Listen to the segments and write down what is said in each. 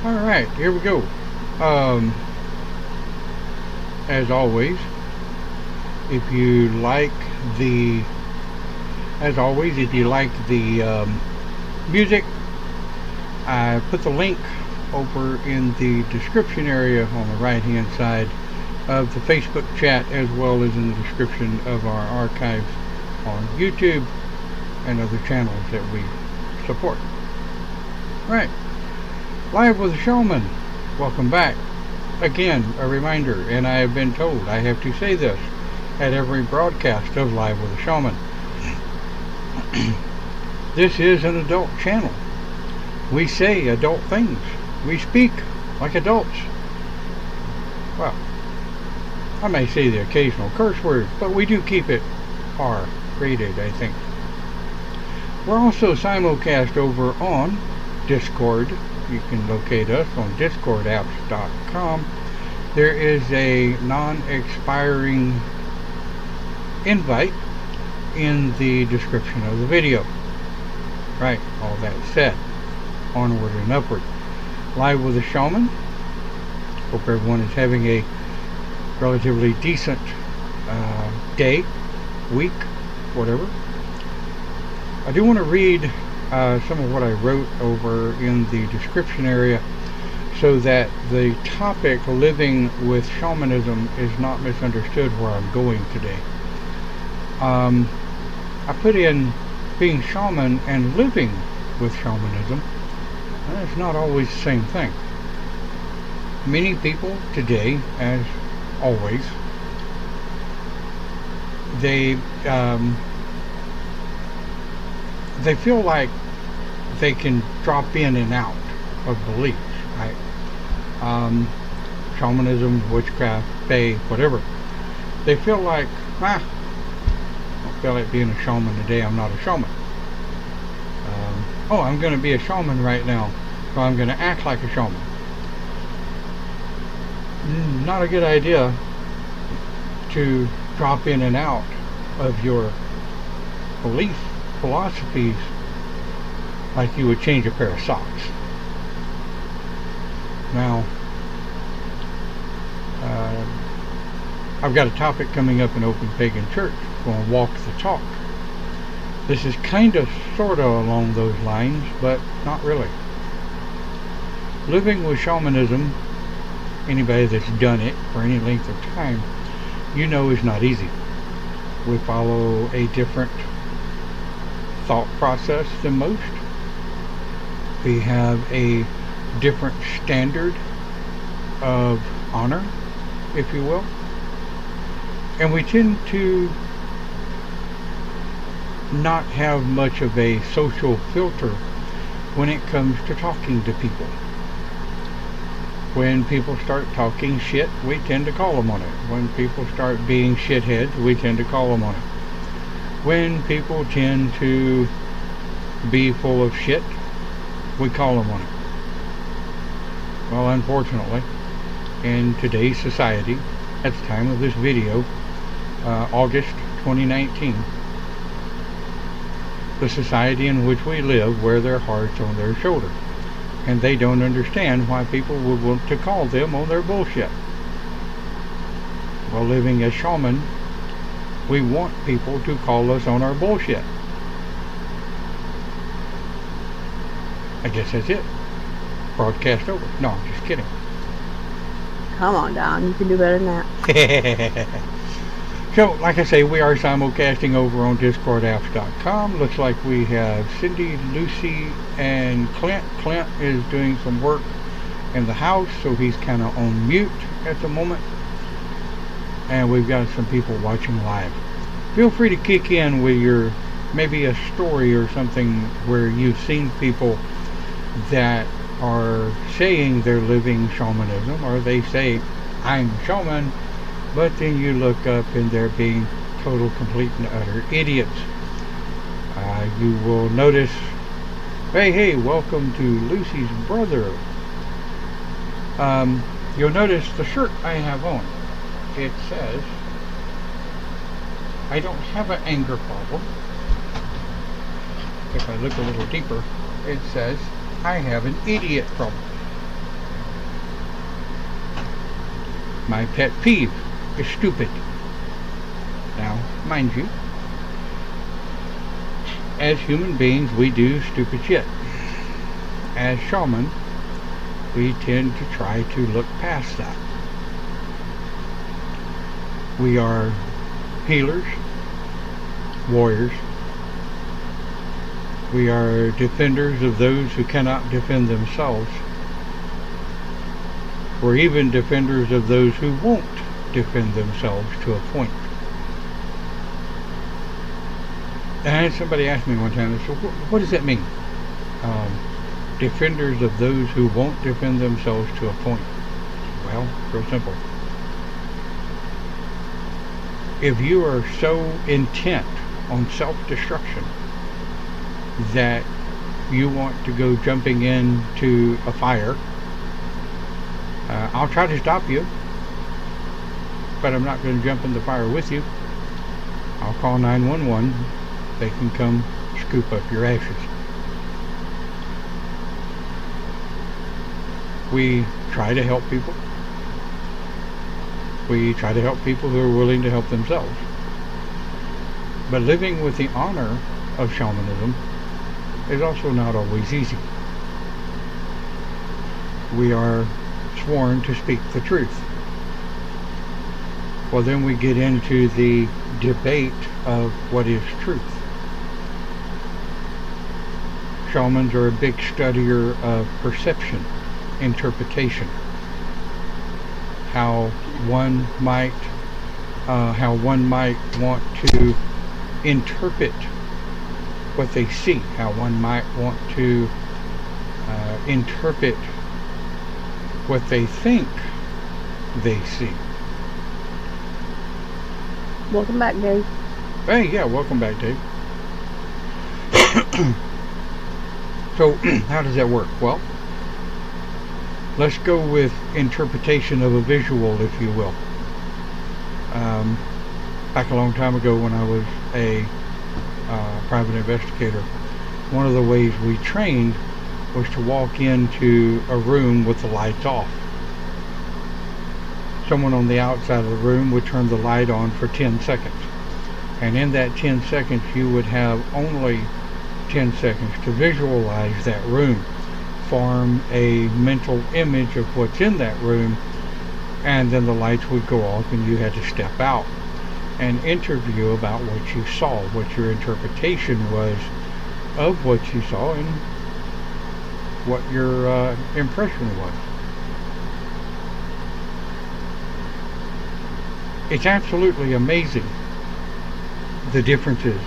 Alright, here we go. As always, if you like the music, I put the link over in the description area on the right hand side of the Facebook chat, as well as in the description of our archives on YouTube. and other channels that we support. Right. Live with a Shaman. Welcome back. Again, a reminder, and I have been told I have to say this at every broadcast of Live with a Shaman. This is an adult channel. We say adult things. We speak like adults. Well, I may say the occasional curse word, but we do keep it R-rated, I think. We're also simulcast over on Discord. You can locate us on discordapps.com. There is a non-expiring invite in the description of the video. Right, all that said, onward and upward. Live with a Shaman. Hope everyone is having a relatively decent day, week, whatever. I do want to read some of what I wrote over in the description area so that the topic living with shamanism is not misunderstood where I'm going today. I put in being shaman and living with shamanism. That's not always the same thing. Many people today, as always, they feel like they can drop in and out of beliefs, right? Shamanism, witchcraft, fae, whatever. They feel like, I don't feel like being a shaman today, I'm not a shaman. Oh, I'm going to be a shaman right now, so I'm going to act like a shaman. Not a good idea to drop in and out of your belief philosophies like you would change a pair of socks. Now, I've got a topic coming up in Open Pagan Church. We're going to walk the talk. This is kind of, sort of along those lines, but not really. Living with shamanism, anybody that's done it for any length of time, you know is not easy. We follow a different thought process than most. We have a different standard of honor, if you will. And we tend to not have much of a social filter when it comes to talking to people. When people start talking shit, we tend to call them on it. When people start being shitheads, we tend to call them on it. When people tend to be full of shit, we call them on it. Well, unfortunately, in today's society, at the time of this video, August 2019, the society in which we live wear their hearts on their shoulders, and they don't understand why people would want to call them on their bullshit. While living as shaman, we want people to call us on our bullshit. I guess that's it. Broadcast over. No, I'm just kidding. Come on, Don. You can do better than that. So, like I say, we are simulcasting over on discordapps.com. Looks like we have Cindy, Lucy, and Clint. Clint is doing some work in the house, so he's kind of on mute at the moment. And we've got some people watching live. Feel free to kick in with your, maybe a story or something where you've seen people that are saying they're living shamanism, or they say, I'm a shaman, but then you look up and they're being total, complete, and utter idiots. You will notice, hey, welcome to Lucy's brother. You'll notice the shirt I have on. It says, I don't have an anger problem. If I look a little deeper, it says, I have an idiot problem. My pet peeve is stupid. Now, mind you, as human beings, we do stupid shit. As shaman, we tend to try to look past that. We are healers, warriors, We are defenders of those who cannot defend themselves. We're even defenders of those who won't defend themselves to a point. And somebody asked me one time, so what does that mean? Defenders of those who won't defend themselves to a point. Well, real simple. If you are so intent on self-destruction that you want to go jumping into a fire, I'll try to stop you, but I'm not going to jump in the fire with you. I'll call 911. They can come scoop up your ashes. We try to help people. We try to help people who are willing to help themselves. But living with the honor of shamanism is also not always easy. We are sworn to speak the truth. Well, then we get into the debate of what is truth. Shamans are a big studier of perception, interpretation, how one might want to interpret what they see, how one might want to interpret what they think they see. Welcome back, Dave. Hey, yeah, welcome back, Dave. So, how does that work? Well, let's go with interpretation of a visual, if you will. Back a long time ago when I was a private investigator, one of the ways we trained was to walk into a room with the lights off. Someone on the outside of the room would turn the light on for 10 seconds. And in that 10 seconds, you would have only 10 seconds to visualize that room, form a mental image of what's in that room, and then the lights would go off and you had to step out and interview about what you saw, what your interpretation was of what you saw, and what your impression was. It's absolutely amazing the differences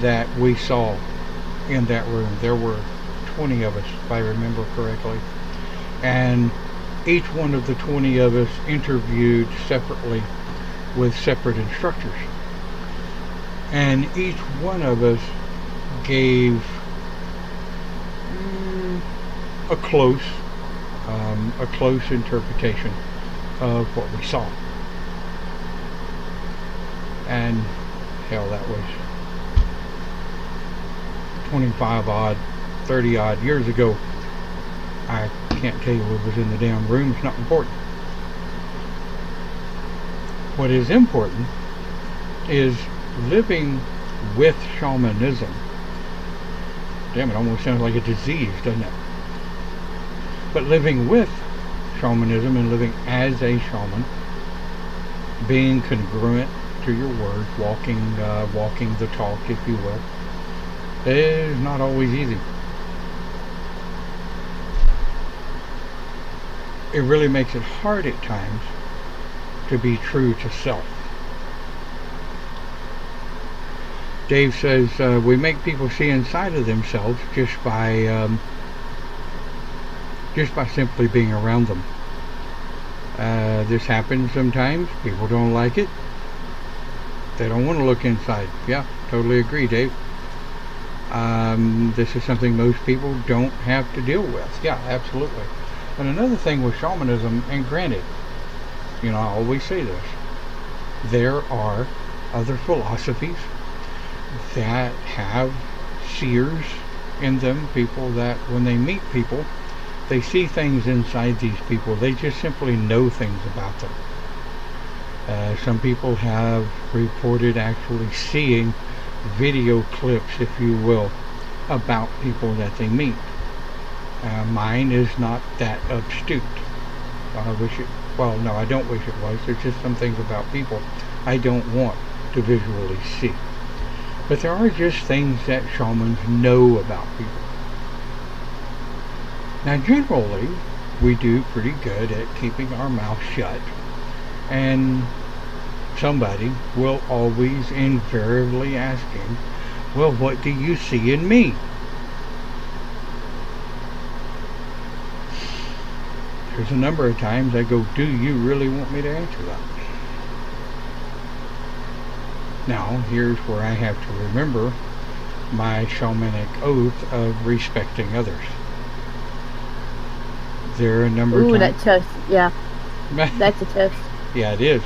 that we saw in that room. There were 20 of us, if I remember correctly, and each one of the 20 of us interviewed separately with separate instructors, and each one of us gave a close interpretation of what we saw. And hell, that was 25 odd, 30 odd years ago. I can't tell you what was in the damn room. It's not important. What is important is living with shamanism. Damn, it almost sounds like a disease, doesn't it? But living with shamanism and living as a shaman, being congruent to your words, walking the talk, if you will, is not always easy. It really makes it hard at times to be true to self. Dave says we make people see inside of themselves just by simply being around them. This happens sometimes. People don't like it. They don't want to look inside. Yeah, totally agree, Dave. This is something most people don't have to deal with. Yeah, absolutely. And another thing with shamanism, and granted, I always say this, there are other philosophies that have seers in them, people that when they meet people, they see things inside these people. They just simply know things about them. Some people have reported actually seeing video clips, if you will, about people that they meet. Mine is not that astute. I wish it, well, no, I don't wish it was. There's just some things about people I don't want to visually see. But there are just things that shamans know about people. Now, generally, we do pretty good at keeping our mouth shut, and somebody will always invariably ask him, well, what do you see in me? There's a number of times I go, do you really want me to answer that? Now, here's where I have to remember my shamanic oath of respecting others. There are a number of times... that test, yeah. That's a test. Yeah, it is.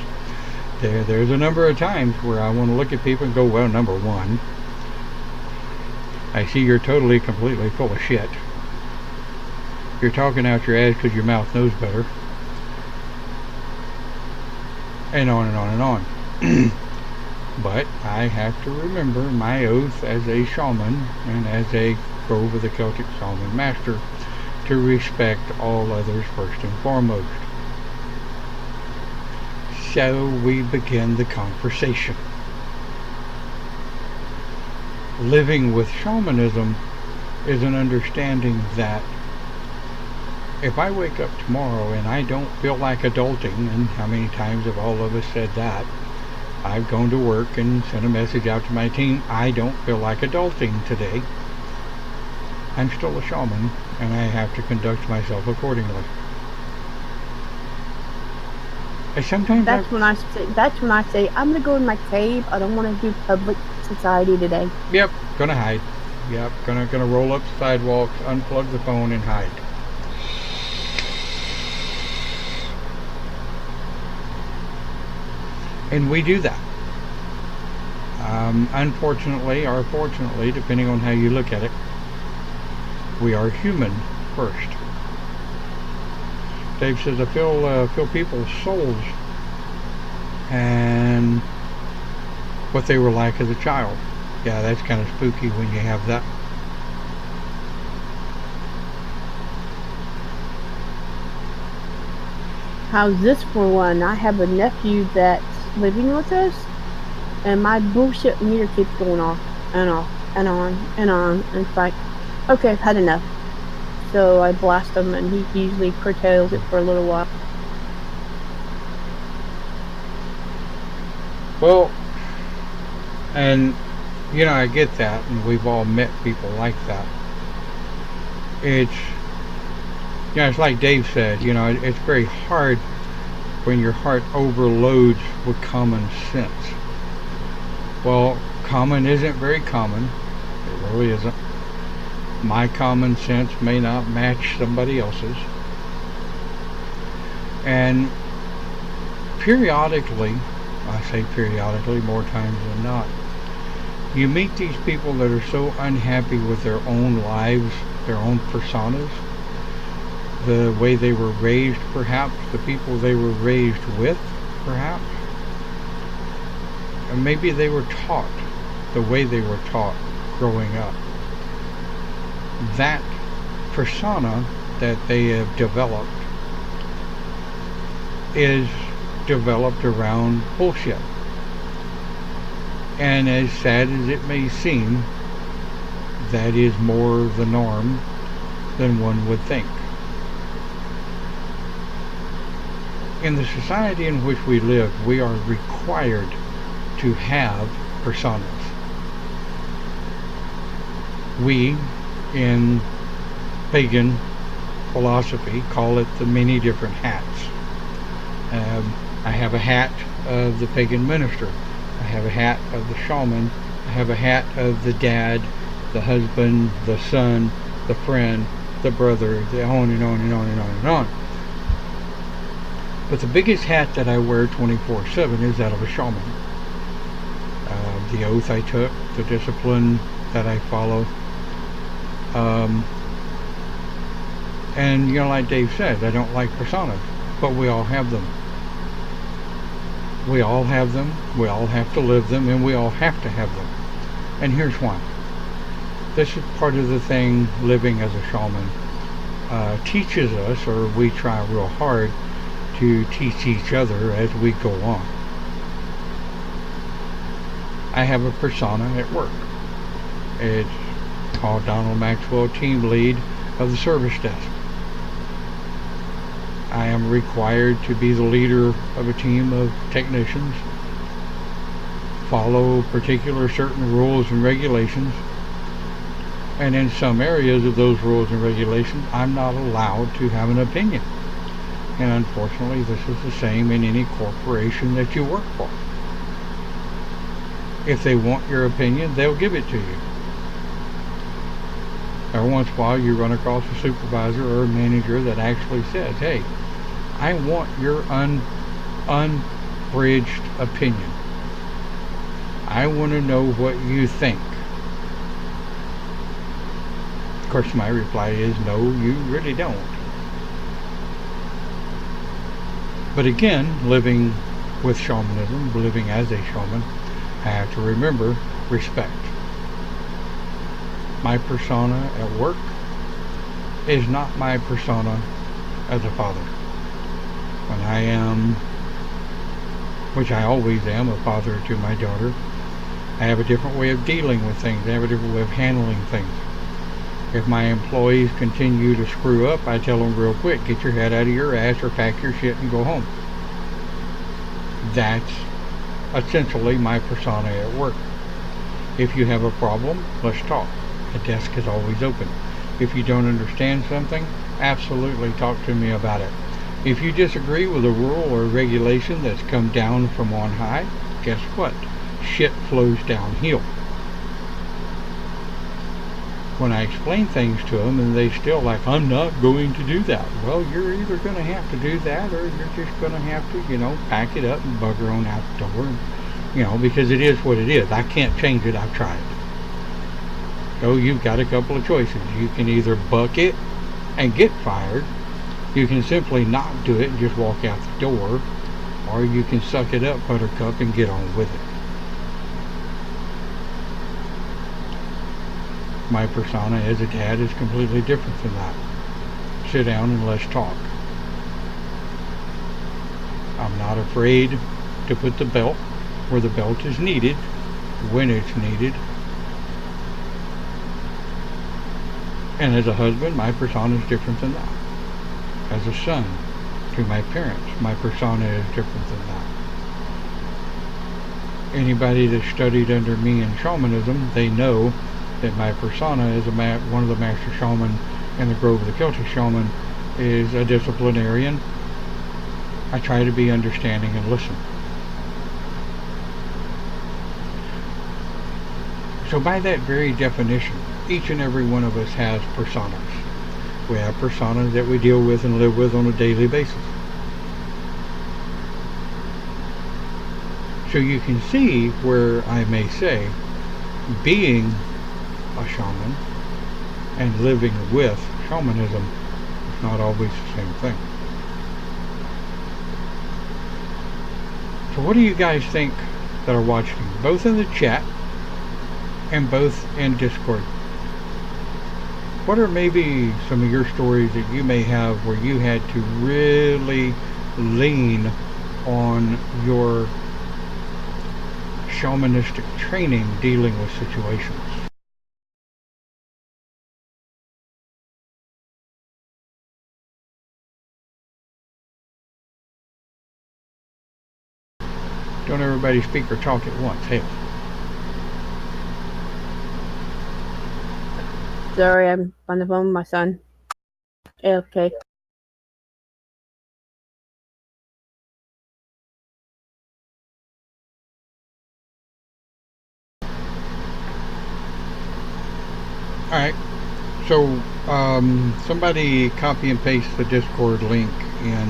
There's a number of times where I want to look at people and go, well, number one, I see you're totally, completely full of shit. You're talking out your ass because your mouth knows better. And on and on and on. But I have to remember my oath as a shaman and as a Grove of the Celtic Shaman Master to respect all others first and foremost. So we begin the conversation. Living with shamanism is an understanding that if I wake up tomorrow and I don't feel like adulting, and how many times have all of us said that? I've gone to work and sent a message out to my team, I don't feel like adulting today. I'm still a shaman, and I have to conduct myself accordingly. That's when I say I'm gonna go in my cave. I don't want to do public society today. Yep, gonna hide. Yep, gonna roll up the sidewalks, unplug the phone, and hide. And we do that. Unfortunately, or fortunately, depending on how you look at it, we are human first. Dave says, I feel people's souls and what they were like as a child. Yeah, that's kind of spooky when you have that. How's this for one? I have a nephew that's living with us, and my bullshit meter keeps going off and off and on and on. And it's like, okay, I've had enough. So I blast him, and he usually curtails it for a little while. Well, and you know, I get that, and we've all met people like that. It's, you know, it's like Dave said, you know, it's very hard when your heart overloads with common sense. Well, common isn't very common. It really isn't. My common sense may not match somebody else's. And periodically, I say periodically, more times than not, you meet these people that are so unhappy with their own lives, their own personas, the way they were raised, perhaps, the people they were raised with, perhaps. And maybe they were taught the way they were taught growing up. That persona that they have developed is developed around bullshit. And as sad as it may seem, that is more the norm than one would think. In the society in which we live, we are required to have personas. We, in pagan philosophy, call it the many different hats. I have a hat of the pagan minister. I have a hat of the shaman. I have a hat of the dad, the husband, the son, the friend, the brother, the on and on and on and on and on. But the biggest hat that I wear 24/7 is that of a shaman. The oath I took, the discipline that I follow. And you know, like Dave said, I don't like personas, but we all have them. We all have them, we all have to live them, and we all have to have them. And here's why. This is part of the thing living as a shaman teaches us, or we try real hard to teach each other as we go on. I have a persona at work. It's called Donald Maxwell, team lead of the service desk. I am required to be the leader of a team of technicians, follow particular certain rules and regulations, and in some areas of those rules and regulations, I'm not allowed to have an opinion. And unfortunately, this is the same in any corporation that you work for. If they want your opinion, they'll give it to you. Every once in a while, you run across a supervisor or a manager that actually says, hey, I want your unbridged opinion. I want to know what you think. Of course, my reply is, no, you really don't. But again, living with shamanism, living as a shaman, I have to remember respect. My persona at work is not my persona as a father. When I am, which I always am, a father to my daughter, I have a different way of dealing with things. I have a different way of handling things. If my employees continue to screw up, I tell them real quick, get your head out of your ass or pack your shit and go home. That's essentially my persona at work. If you have a problem, let's talk. The desk is always open. If you don't understand something, absolutely talk to me about it. If you disagree with a rule or regulation that's come down from on high, guess what? Shit flows downhill. When I explain things to them and they still like, I'm not going to do that. Well, you're either going to have to do that or you're just going to have to, pack it up and bugger on out the door. Because it is what it is. I can't change it. I've tried. So you've got a couple of choices. You can either buck it and get fired. You can simply not do it and just walk out the door. Or you can suck it up, buttercup, and get on with it. My persona as a dad is completely different than that. Sit down and let's talk. I'm not afraid to put the belt where the belt is needed, when it's needed. And as a husband, my persona is different than that. As a son to my parents, my persona is different than that. Anybody that studied under me in shamanism, they know that my persona as one of the master shaman in the Grove of the Celtic Shaman is a disciplinarian. I try to be understanding and listen. So by that very definition, each and every one of us has personas. We have personas that we deal with and live with on a daily basis. So you can see where I may say being a shaman and living with shamanism is not always the same thing. So what do you guys think that are watching, both in the chat and both in Discord? What are maybe some of your stories that you may have where you had to really lean on your shamanistic training dealing with situations? Don't everybody speak or talk at once. Hell. Sorry, I'm on the phone with my son. Okay. Alright. So, somebody copy and paste the Discord link in.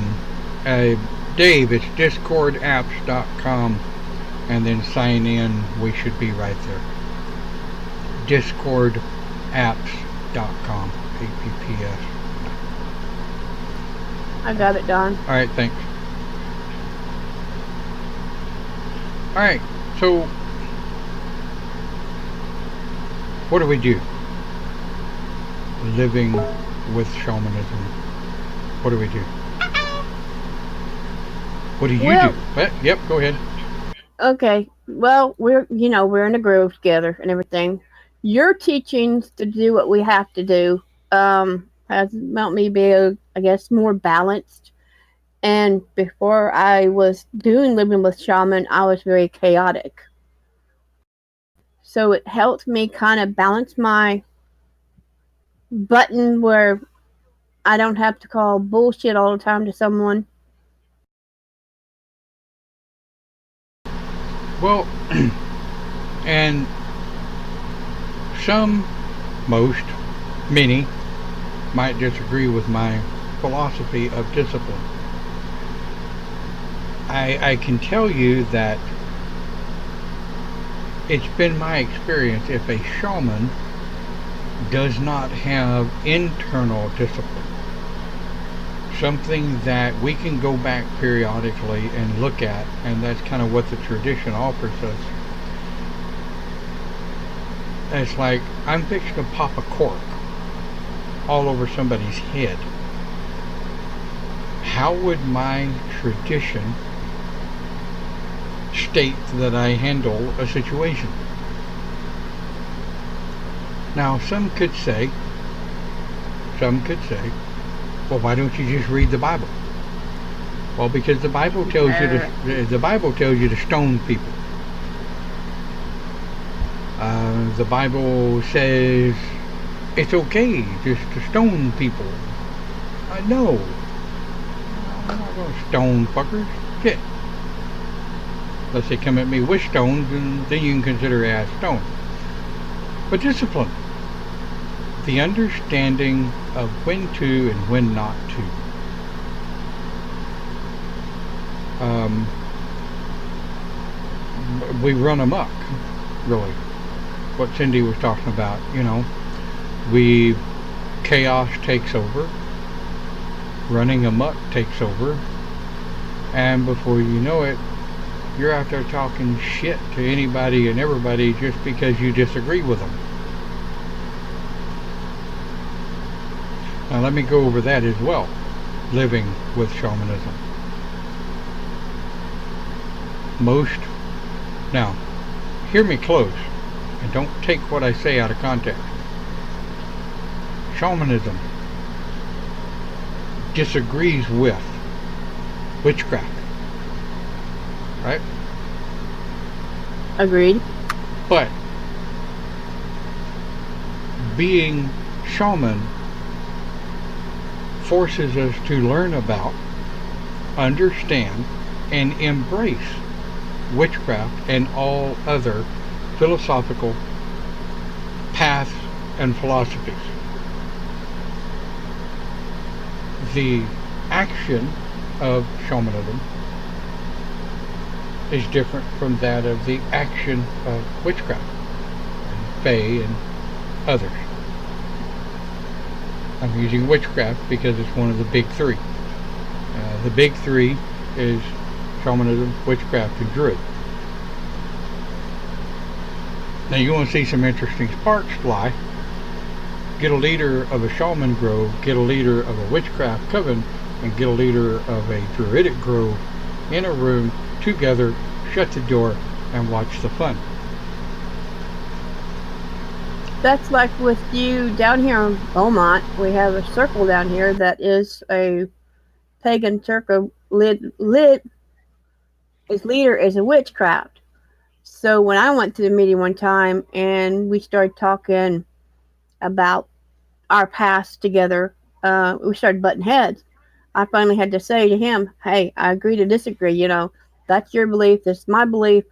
Dave, it's discordapps.com, and then sign in. We should be right there. Discordapps.com. APPS. I got it, Don. Alright, thanks. Alright, so what do we do? Living with shamanism. What do we do? What do you do? Yep, go ahead. Okay. Well, we're in a groove together and everything. Your teachings to do what we have to do has helped me be, I guess, more balanced. And before I was doing living with shaman, I was very chaotic. So it helped me kind of balance my button where I don't have to call bullshit all the time to someone. Well, and some, most, many might disagree with my philosophy of discipline. I can tell you that it's been my experience if a shaman does not have internal discipline, something that we can go back periodically and look at, and that's kind of what the tradition offers us. It's like I'm fixing to pop a cork all over somebody's head. How would my tradition state that I handle a situation? Now, some could say, well, why don't you just read the Bible? Well, because the Bible tells you to stone people. The Bible says it's okay just to stone people. No, I'm not going to stone fuckers. Shit. Unless they come at me with stones, and then you can consider it as stone. But discipline. The understanding of when to and when not to. We run amok, really. What Cindy was talking about, we chaos takes over, running amok takes over, and before you know it, you're out there talking shit to anybody and everybody just because you disagree with them. Now let me go over that as well, living with shamanism. Now, hear me close, and don't take what I say out of context. Shamanism disagrees with witchcraft, right? Agreed. But being shaman forces us to learn about, understand, and embrace witchcraft and all other philosophical paths and philosophies. The action of shamanism is different from that of the action of witchcraft and fae and others. I'm using witchcraft because it's one of the big three. The big three is shamanism, witchcraft, and druid. Now you want to see some interesting sparks fly. Get a leader of a shaman grove, get a leader of a witchcraft coven, and get a leader of a druidic grove in a room together, shut the door, and watch the fun. That's like with you down here in Beaumont. We have a circle down here that is a pagan circle. Its leader is a witchcraft. So when I went to the meeting one time and we started talking about our past together, we started butting heads. I finally had to say to him, "Hey, I agree to disagree. That's your belief. This is my belief.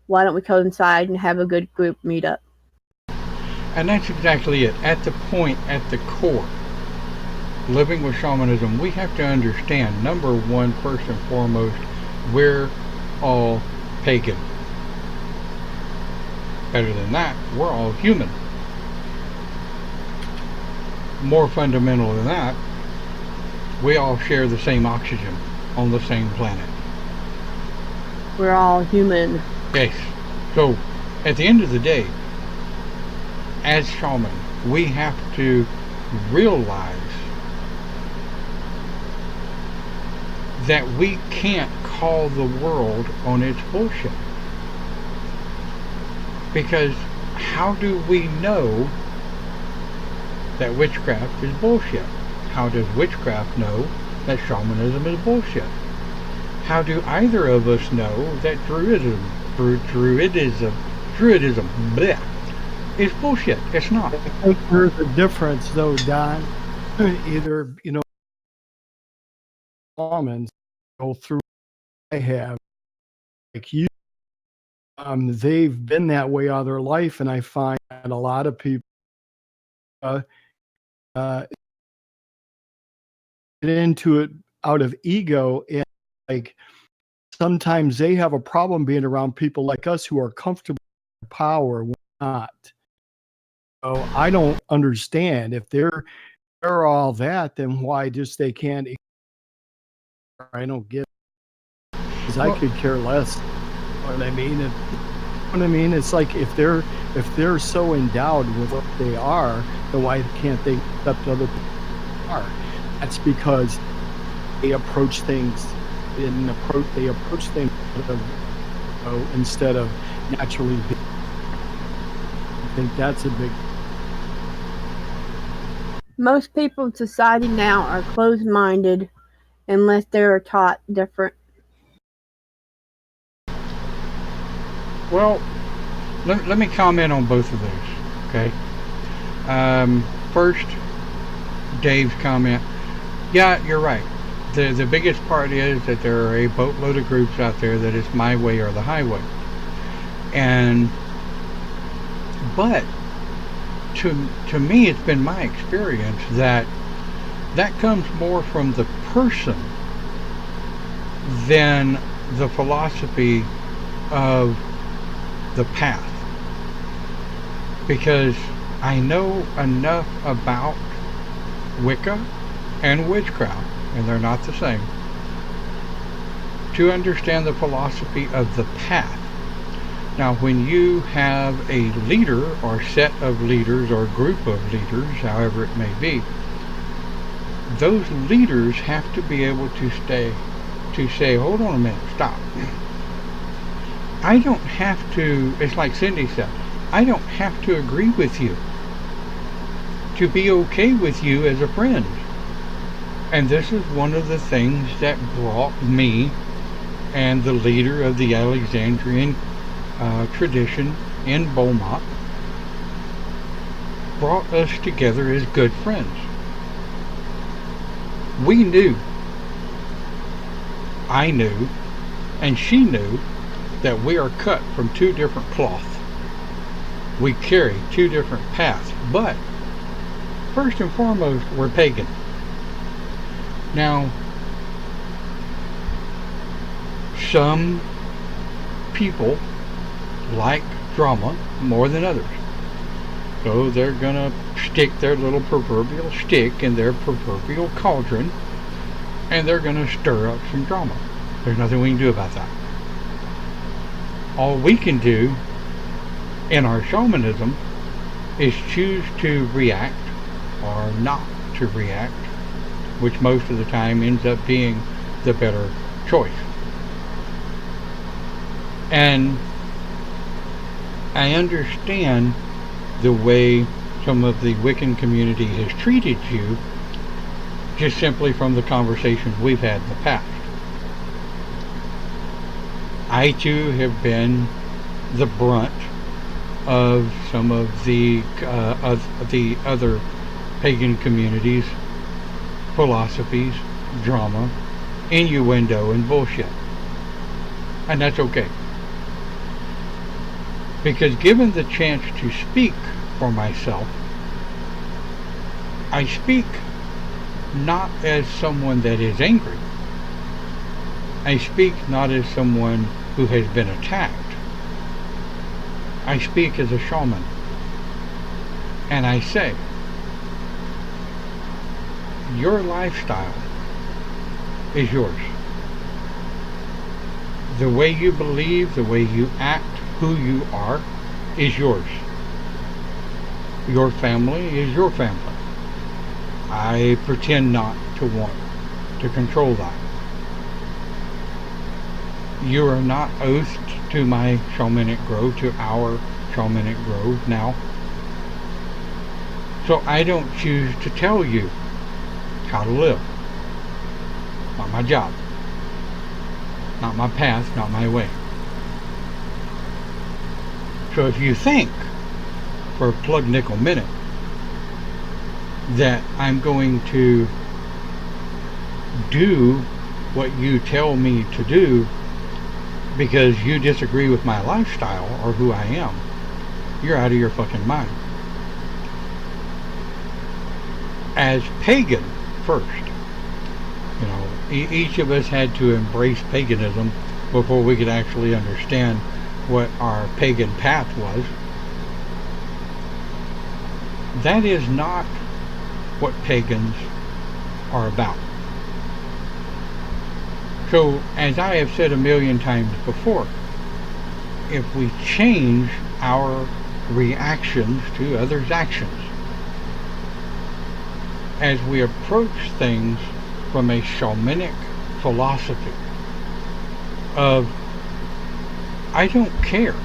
Why don't we coincide and have a good group meetup?" And that's exactly it. At the core, living with shamanism, we have to understand, number one, first and foremost, we're all pagan. Better than that, we're all human. More fundamental than that, we all share the same oxygen on the same planet. We're all human. Yes. So, at the end of the day, as shaman, we have to realize that we can't call the world on its bullshit. Because how do we know that witchcraft is bullshit? How does witchcraft know that shamanism is bullshit? How do either of us know that druidism, bleh, is bullshit? It's not. I think there's a difference, though, Don. Either, shamans go through. I have, like you, they've been that way all their life, and I find that a lot of people uh, get into it out of ego, and like sometimes they have a problem being around people like us who are comfortable with power. We're not. So I don't understand if they're all that, then why just they can't? I don't get, because I Well, could care less. You know what I mean? It's like if they're so endowed with what they are, then why can't they accept other people are? That's because they approach things instead of naturally being. I think that's a big. Most people in society now are closed-minded unless they are taught different. well, let me comment on both of those. Okay. First, Dave's comment. Yeah, you're right. The biggest part is that there are a boatload of groups out there that it's my way or the highway. And but to me, it's been my experience that that comes more from the person than the philosophy of the path, because I know enough about Wicca and witchcraft, and they're not the same, to understand the philosophy of the path. Now, when you have a leader or set of leaders or group of leaders, however it may be, those leaders have to be able to say, hold on a minute, stop. I don't have to, it's like Cindy said, I don't have to agree with you to be okay with you as a friend. And this is one of the things that brought me and the leader of the Alexandrian tradition in Beaumont, brought us together as good friends. We knew, I knew, and she knew that we are cut from two different cloths. We carry two different paths, but first and foremost, we're pagan. Now, some people like drama more than others. So they're gonna stick their little proverbial stick in their proverbial cauldron, and they're gonna stir up some drama. There's nothing we can do about that. All we can do in our shamanism is choose to react or not to react, which most of the time ends up being the better choice. And I understand the way some of the Wiccan community has treated you, just simply from the conversations we've had in the past. I too have been the brunt of some of the other pagan communities, philosophies, drama, innuendo, and bullshit. And that's okay. Because given the chance to speak for myself, I speak not as someone that is angry. I speak not as someone who has been attacked. I speak as a shaman. And I say, your lifestyle is yours. The way you believe, the way you act, who you are, is yours. Your family is your family. I pretend not to want to control that. You are not oathed to my shamanic grove, to our shamanic grove now. So I don't choose to tell you how to live. Not my job. Not my path, not my way. So if you think for a plug nickel minute that I'm going to do what you tell me to do because you disagree with my lifestyle or who I am, you're out of your fucking mind. As pagan first, you know, each of us had to embrace paganism before we could actually understand what our pagan path was. That is not what pagans are about. So, as I have said a million times before, if we change our reactions to others' actions, as we approach things from a shamanic philosophy of, I don't care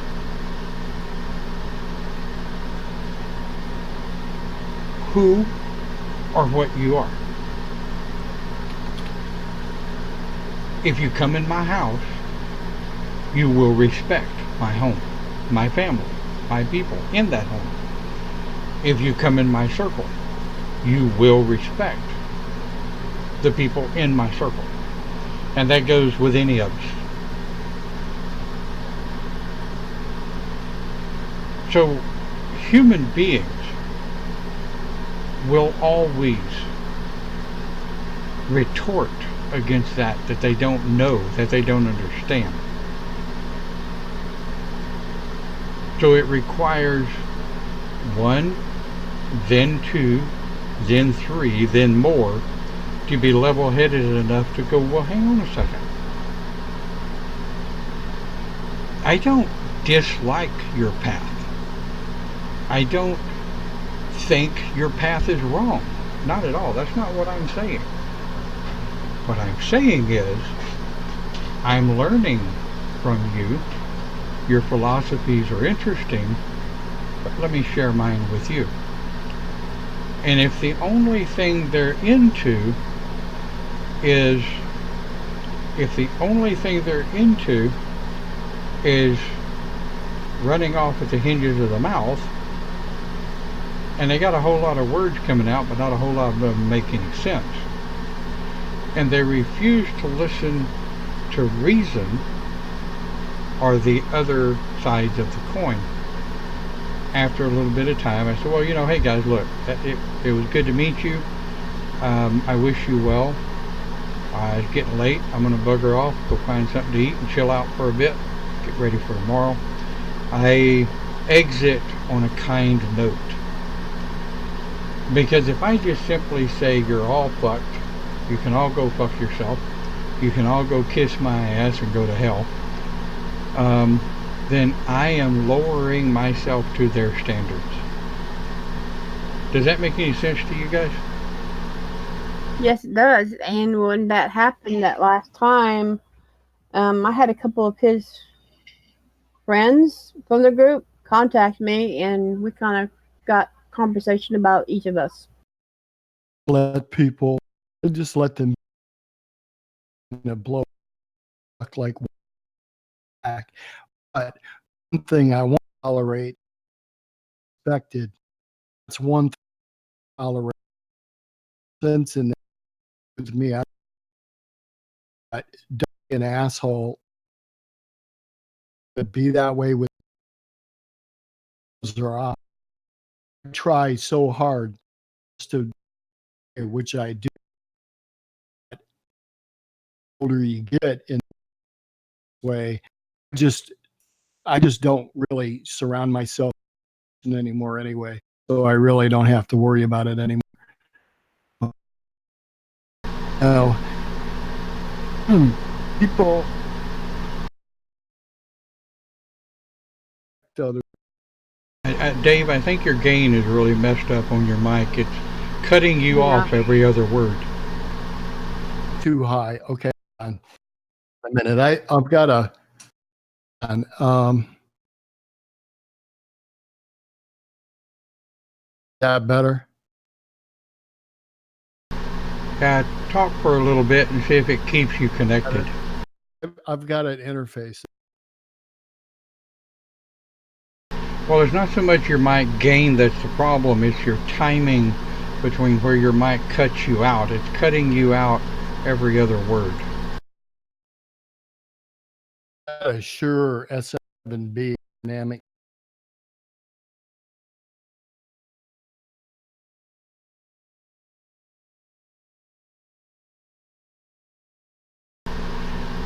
who or what you are. If you come in my house, you will respect my home, my family, my people in that home. If you come in my circle, you will respect the people in my circle. And that goes with any of us. So, human beings will always retort against that they don't know, that they don't understand. So it requires 1, then 2, then 3, then more to be level-headed enough to go, well, hang on a second. I don't dislike your path. I don't think your path is wrong. Not at all. That's not what I'm saying. What I'm saying is, I'm learning from you. Your philosophies are interesting, but let me share mine with you. And if the only thing they're into is, running off at the hinges of the mouth, and they got a whole lot of words coming out, but not a whole lot of them make any sense, and they refuse to listen to reason or the other sides of the coin. After a little bit of time, I said, well, hey guys, look, it was good to meet you. I wish you well. It's getting late. I'm going to bugger off, go find something to eat and chill out for a bit, get ready for tomorrow. I exit on a kind note. Because if I just simply say, you're all fucked, you can all go fuck yourself, you can all go kiss my ass and go to hell, then I am lowering myself to their standards. Does that make any sense to you guys? Yes, it does. And when that happened that last time, I had a couple of his friends from the group contact me, and we kind of got conversation about each of us. Let people, just let them blow like back. But one thing I won't tolerate, expected. That's one thing I tolerate. Sense in with me, I don't be an asshole. But be that way with or I try so hard to, which I do. The older you get in this way, I just don't really surround myself anymore anyway. So I really don't have to worry about it anymore. Now, people, Dave, I think your gain is really messed up on your mic. It's cutting you off every other word. Too high. Okay, a minute. I've got a. that better? Talk for a little bit and see if it keeps you connected. I've got an interface. Well, it's not so much your mic gain that's the problem, it's your timing between where your mic cuts you out. It's cutting you out every other word. A Shure S7B dynamic.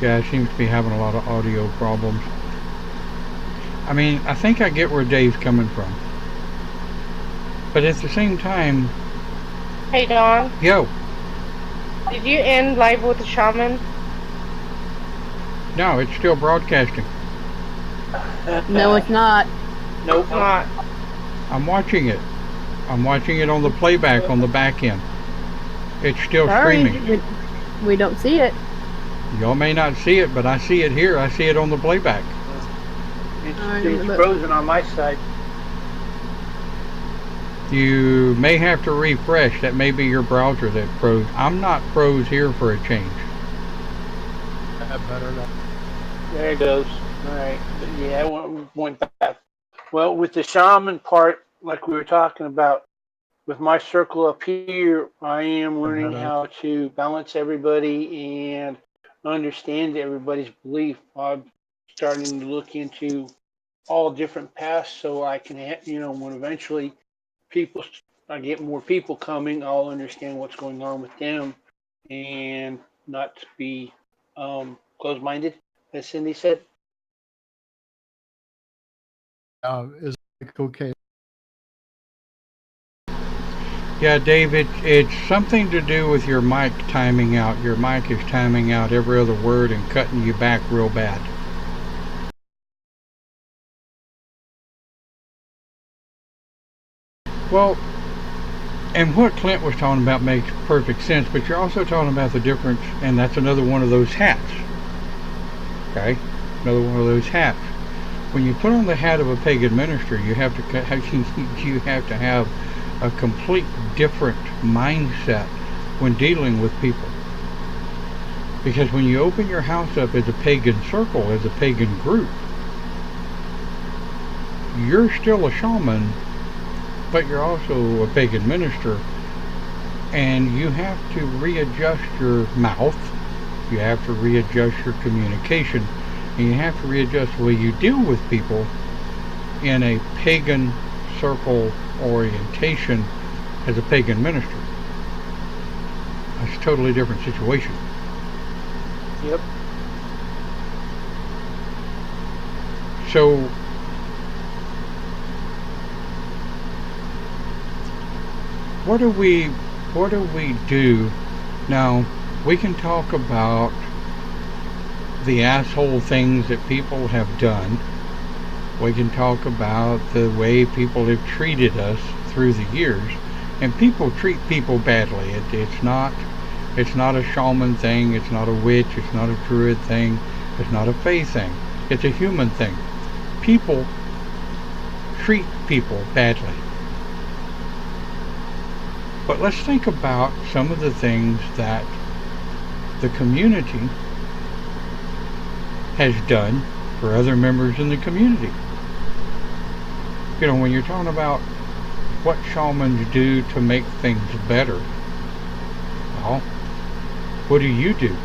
Yeah, it seems to be having a lot of audio problems. I mean, I think I get where Dave's coming from. But at the same time... Hey, Don. Yo. Did you end live with the shaman? No, it's still broadcasting. No, it's not. Nope. It's not. I'm watching it. I'm watching it on the playback on the back end. It's still streaming. We don't see it. Y'all may not see it, but I see it here. I see it on the playback. It's frozen on my side. You may have to refresh. That may be your browser that froze. I'm not froze here for a change. Better now. There it goes. All right. Yeah, it went back. Well, with the shaman part, like we were talking about, with my circle up here, I am learning how to balance everybody and understand everybody's belief. I'm starting to look into all different paths so I can, when eventually I get more people coming, I'll understand what's going on with them and not be closed-minded, as Cindy said. Is it okay? Yeah, Dave, it's something to do with your mic timing out. Your mic is timing out every other word and cutting you back real bad. Well, and what Clint was talking about makes perfect sense, but you're also talking about the difference, and that's another one of those hats. Okay? Another one of those hats. When you put on the hat of a pagan minister, you have to have a complete different mindset when dealing with people. Because when you open your house up as a pagan circle, as a pagan group, you're still a shaman, but you're also a pagan minister, and you have to readjust your mouth, you have to readjust your communication, and you have to readjust the way you deal with people in a pagan circle orientation as a pagan minister. That's a totally different situation. Yep. So what do we do now? We can talk about the asshole things that people have done. We can talk about the way people have treated us through the years, and people treat people badly. It's not a shaman thing, it's not a witch, it's not a druid thing, it's not a fae thing. It's a human thing. People treat people badly. But let's think about some of the things that the community has done for other members in the community. You know, when you're talking about what shamans do to make things better, well, what do you do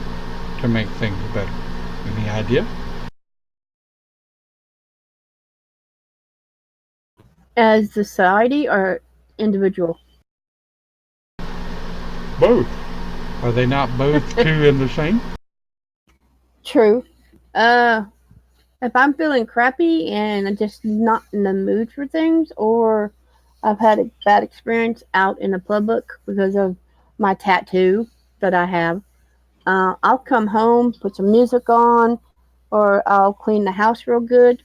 to make things better? Any idea? As society or individual? Both. Are they not both two in the same? True. If I'm feeling crappy and I'm just not in the mood for things, or I've had a bad experience out in the public because of my tattoo that I have, I'll come home, put some music on, or I'll clean the house real good.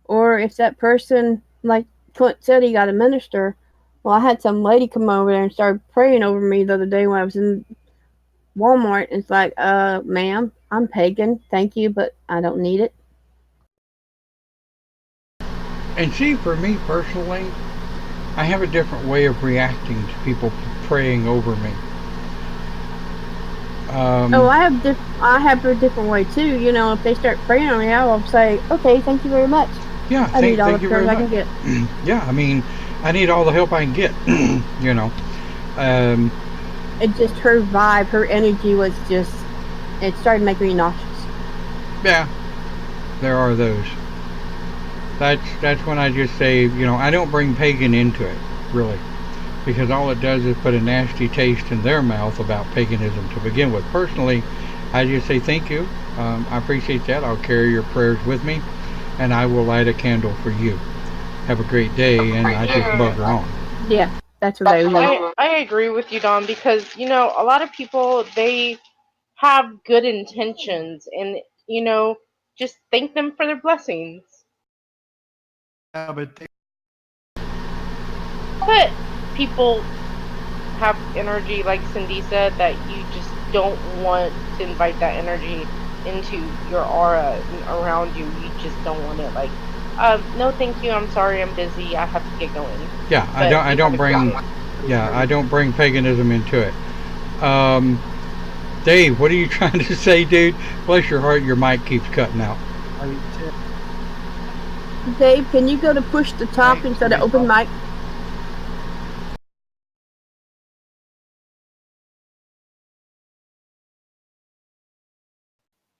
Or if that person, like Clint said, he got a minister. Well, I had some lady come over there and start praying over me the other day when I was in Walmart. It's like, ma'am, I'm pagan, thank you, but I don't need it. And see, for me personally, I have a different way of reacting to people praying over me. I have a different way too. You know, if they start praying on me, I will say, "Okay, thank you very much. Yeah, I need all the thank you very prayers I much. can get." Yeah, I mean, I need all the help I can get. You know, um, It just her vibe, her energy was just. It started making me nauseous. yeah, there are those. That's when I just say, you know, I don't bring pagan into it, really, because all it does is put a nasty taste in their mouth about paganism to begin with. Personally, I just say thank you. I appreciate that. I'll carry your prayers with me, and I will light a candle for you. Have a great day, and I just bugger on. Yeah, that's what I would do. I agree with you, Don, because a lot of people, they have good intentions, and just thank them for their blessings. Yeah, but But people have energy, like Cindy said, that you just don't want to invite that energy into your aura and around you. You just don't want it. Like, no, thank you. I'm sorry. I'm busy. I have to get going. Yeah, But I you don't have a great bring. day. Yeah, I don't bring paganism into it. Dave, what are you trying to say, dude? Bless your heart, your mic keeps cutting out. Dave, can you go to push to talk instead of open mic?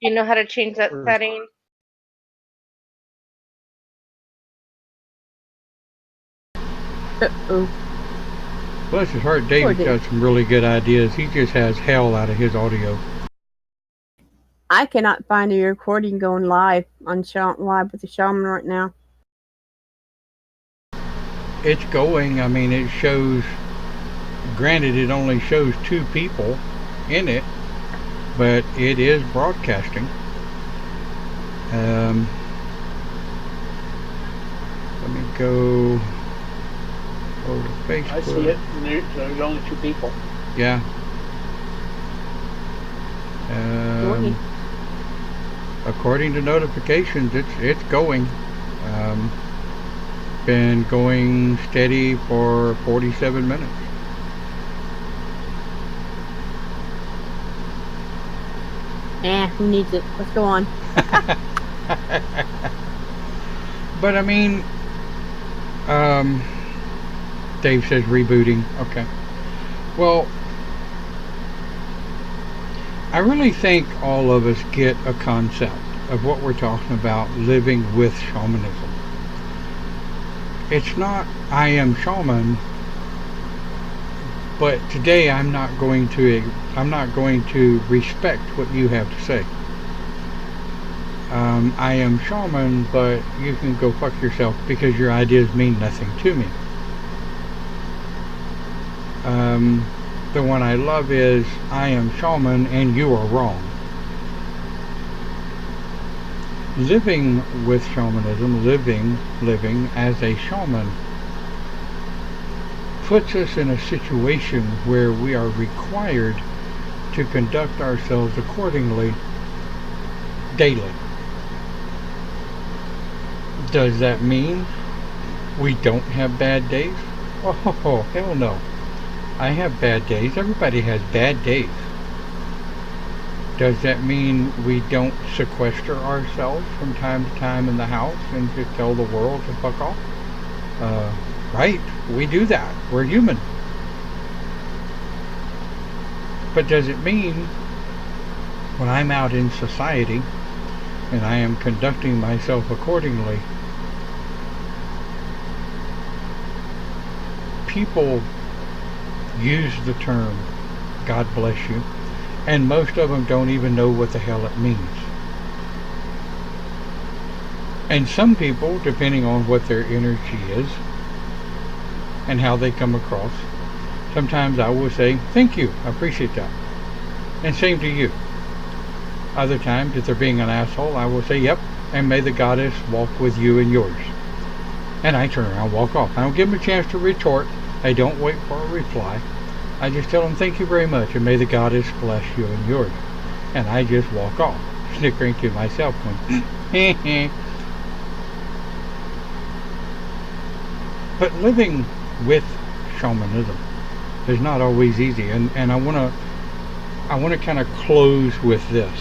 You know how to change that setting? Oh, Bless his heart, Dave's Dave. got some really good ideas. He just has hell out of his audio. I cannot find the recording going live on live with the shaman right now. It's going. I mean, it shows. Granted, it only shows 2 people in it, but it is broadcasting. Let me go over to Facebook. I see it. And there's only 2 people. Yeah. According to notifications, it's going. Been going steady for 47 minutes. Who needs it? Let's go on. But I mean, Dave says rebooting. Okay. Well, I really think all of us get a concept of what we're talking about living with shamanism. It's not I am shaman, but today I'm not going to respect what you have to say. I am shaman, but you can go fuck yourself because your ideas mean nothing to me. The one I love is I am shaman and you are wrong. Living with shamanism, living as a shaman, puts us in a situation where we are required to conduct ourselves accordingly daily. Does that mean we don't have bad days? Oh, hell no. I have bad days. Everybody has bad days. Does that mean we don't sequester ourselves from time to time in the house and just tell the world to fuck off? Right, we do that. We're human. But does it mean when I'm out in society and I am conducting myself accordingly, people use the term God bless you, and most of them don't even know what the hell it means. And some people, depending on what their energy is and how they come across, sometimes I will say thank you, I appreciate that, and same to you. Other times, if they're being an asshole, I will say yep, and may the goddess walk with you and yours. And I turn around and walk off. I don't give them a chance to retort. I don't wait for a reply. I just tell them thank you very much and may the goddess bless you and yours. And I just walk off, snickering to myself going, But living with shamanism is not always easy, and I want to kind of close with this,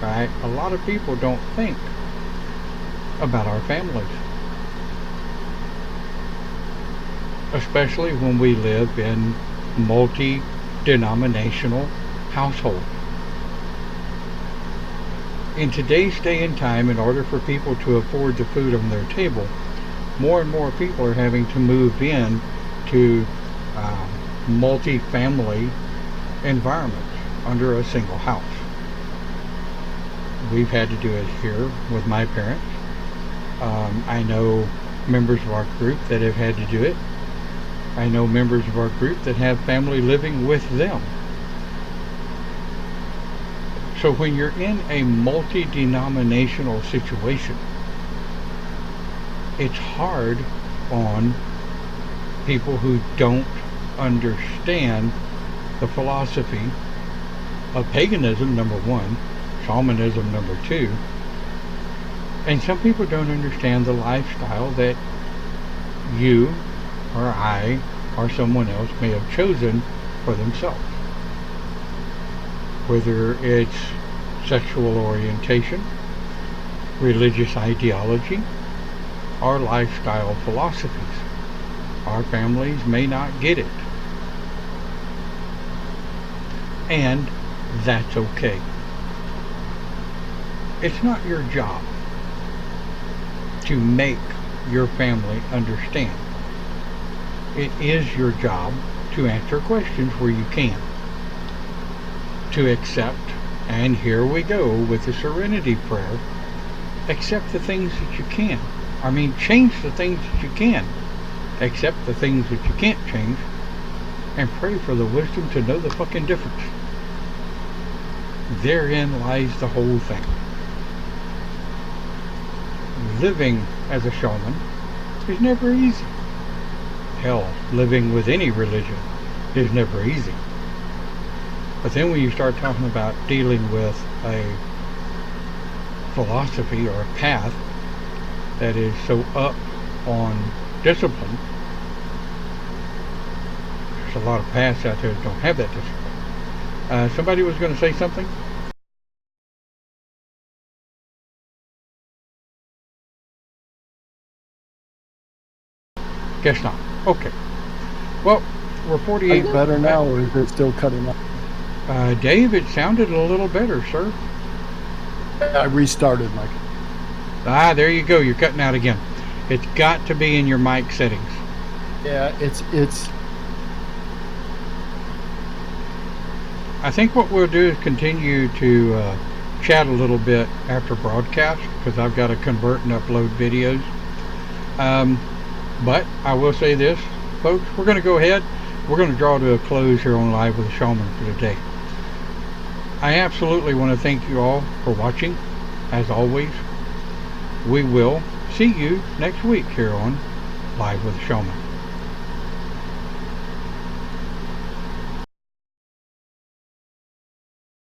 right? A lot of people don't think about our families, especially when we live in multi-denominational households. In today's day and time, in order for people to afford the food on their table, more and more people are having to move in to multi-family environments under a single house. We've had to do it here with my parents. I know members of our group that have had to do it. I know members of our group that have family living with them. So when you're in a multi-denominational situation, it's hard on people who don't understand the philosophy of paganism, number one, shamanism, number two, and some people don't understand the lifestyle that you or I or someone else may have chosen for themselves. Whether it's sexual orientation, religious ideology, or lifestyle philosophies. Our families may not get it. And that's okay. It's not your job to make your family understand. It is your job to answer questions where you can. To accept, and here we go with the serenity prayer, accept the things that you can. I mean, change the things that you can. Accept the things that you can't change, and pray for the wisdom to know the fucking difference. Therein lies the whole thing. Living as a shaman is never easy. Hell, living with any religion is never easy. But then when you start talking about dealing with a philosophy or a path that is so up on discipline, there's a lot of paths out there that don't have that discipline. Somebody was going to say something? Guess not. Okay. Well, we're 48. Is it better now, or is it still cutting up? Dave, it sounded a little better, sir. I restarted, Mike. Ah, there you go. You're cutting out again. It's got to be in your mic settings. Yeah, it's. I think what we'll do is continue to chat a little bit after broadcast, because I've got to convert and upload videos. But I will say this, folks, we're going to go ahead. We're going to draw to a close here on Live with a Shaman for today. I absolutely want to thank you all for watching. As always, we will see you next week here on Live with a Shaman.